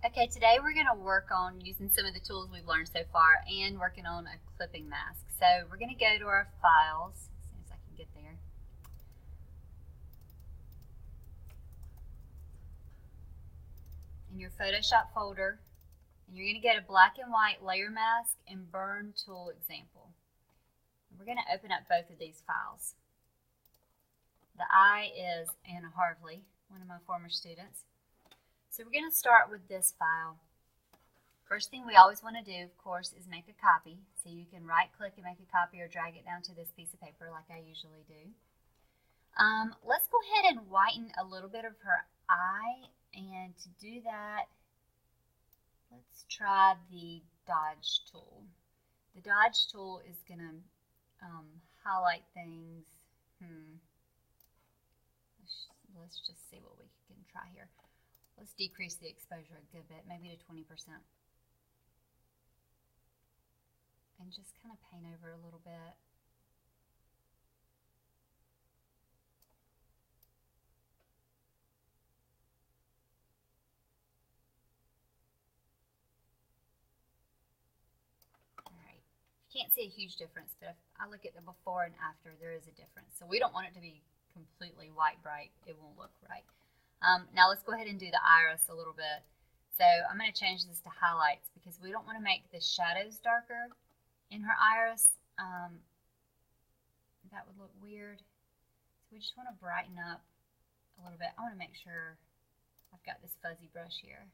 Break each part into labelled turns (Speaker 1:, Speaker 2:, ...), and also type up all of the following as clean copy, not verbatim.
Speaker 1: Okay, today we're going to work on using some of the tools we've learned so far and working on a clipping mask. So we're going to go to our files as soon as I can get there. In your Photoshop folder, and you're going to go to black and white layer mask and burn tool example. We're going to open up both of these files. The I is Anna Harvey, one of my former students. So we're going to start with this file. First thing we always want to do, of course, is make a copy. So you can right click and make a copy or drag it down to this piece of paper like I usually do. Let's go ahead and whiten a little bit of her eye, and to do that, let's try the dodge tool. The dodge tool is going to highlight things. Let's just see what we can try here. Let's decrease the exposure a good bit, maybe to 20%. And just kind of paint over a little bit. Alright, you can't see a huge difference, but if I look at the before and after, there is a difference. So we don't want it to be completely white bright. It won't look right. Now let's go ahead and do the iris a little bit. So I'm going to change this to highlights because we don't want to make the shadows darker in her iris. That would look weird. So we just want to brighten up a little bit. I want to make sure I've got this fuzzy brush here.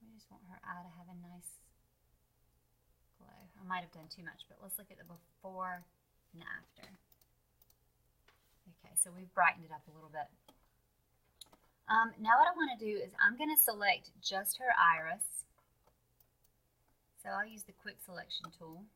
Speaker 1: We just want her eye to have a nice glow. I might have done too much, but let's look at the before and after. Okay, so we've brightened it up a little bit. Now what I want to do is I'm going to select just her iris. So I'll use the quick selection tool.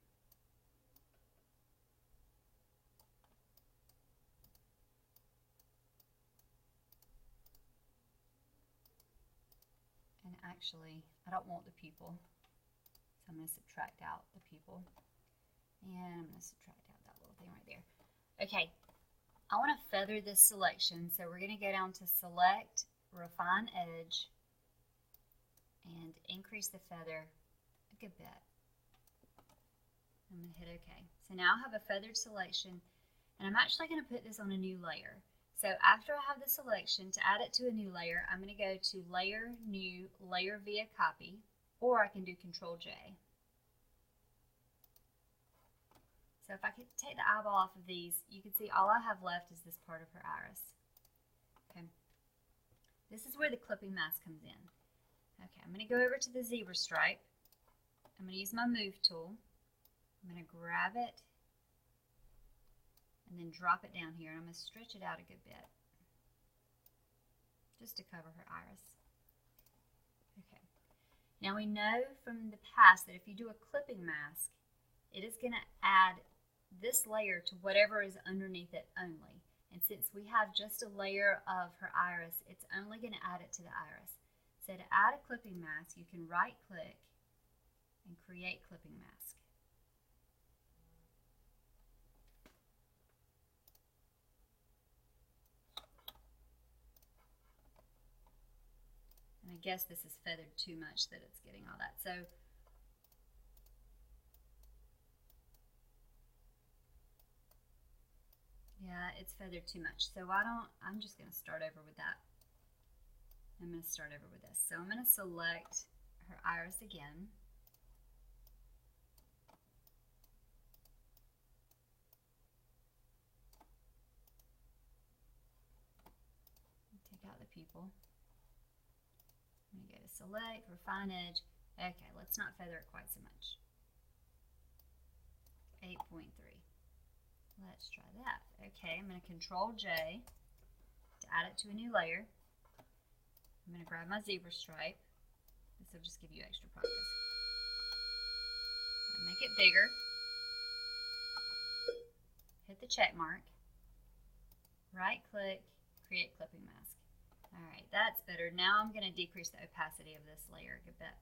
Speaker 1: And actually, I don't want the pupil, so I'm going to subtract out the pupil. And I'm going to subtract out that little thing right there. Okay, I want to feather this selection, so we're going to go down to Select, Refine Edge, and increase the feather a good bit. I'm going to hit OK. So now I have a feathered selection, and I'm actually going to put this on a new layer. So after I have the selection, to add it to a new layer, I'm going to go to Layer, New, Layer via Copy, or I can do Control J. So if I could take the eyeball off of these, you can see all I have left is this part of her iris. Okay. This is where the clipping mask comes in. Okay, I'm going to go over to the zebra stripe. I'm going to use my Move tool. I'm going to grab it and then drop it down here. And I'm going to stretch it out a good bit just to cover her iris. Okay. Now we know from the past that if you do a clipping mask, it is going to add this layer to whatever is underneath it only. And since we have just a layer of her iris, it's only going to add it to the iris. So to add a clipping mask, you can right click and create clipping mask. And I guess this is feathered too much that it's getting all that. So yeah, it's feathered too much. So I'm just going to start over with that. I'm going to start over with this. So I'm going to select her iris again. Take out the pupil. I'm going to go to Select, Refine Edge. Okay, let's not feather it quite so much. 8.3. Let's try that. Okay, I'm going to Control J to add it to a new layer. I'm going to grab my zebra stripe. This will just give you extra practice. Make it bigger. Hit the check mark. Right click, create clipping mask. Alright, that's better. Now I'm going to decrease the opacity of this layer a bit.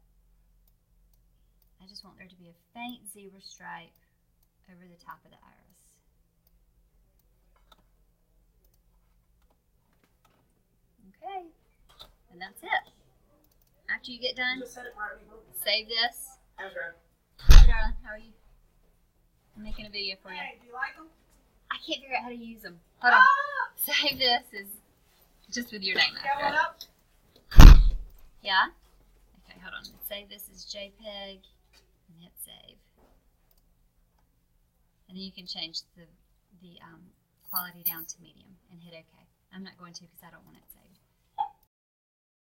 Speaker 1: I just want there to be a faint zebra stripe over the top of the iris. Okay. And that's it. After you get done, save this. Hi, darling. How are you? I'm making a video for you.
Speaker 2: Hey, do you like them?
Speaker 1: I can't figure out how to use them. Hold on. Save this is just with your name after it.
Speaker 2: Up?
Speaker 1: Yeah? Okay, hold on. Save this as JPEG and hit save. And then you can change the quality down to medium and hit OK. I'm not going to because I don't want it saved.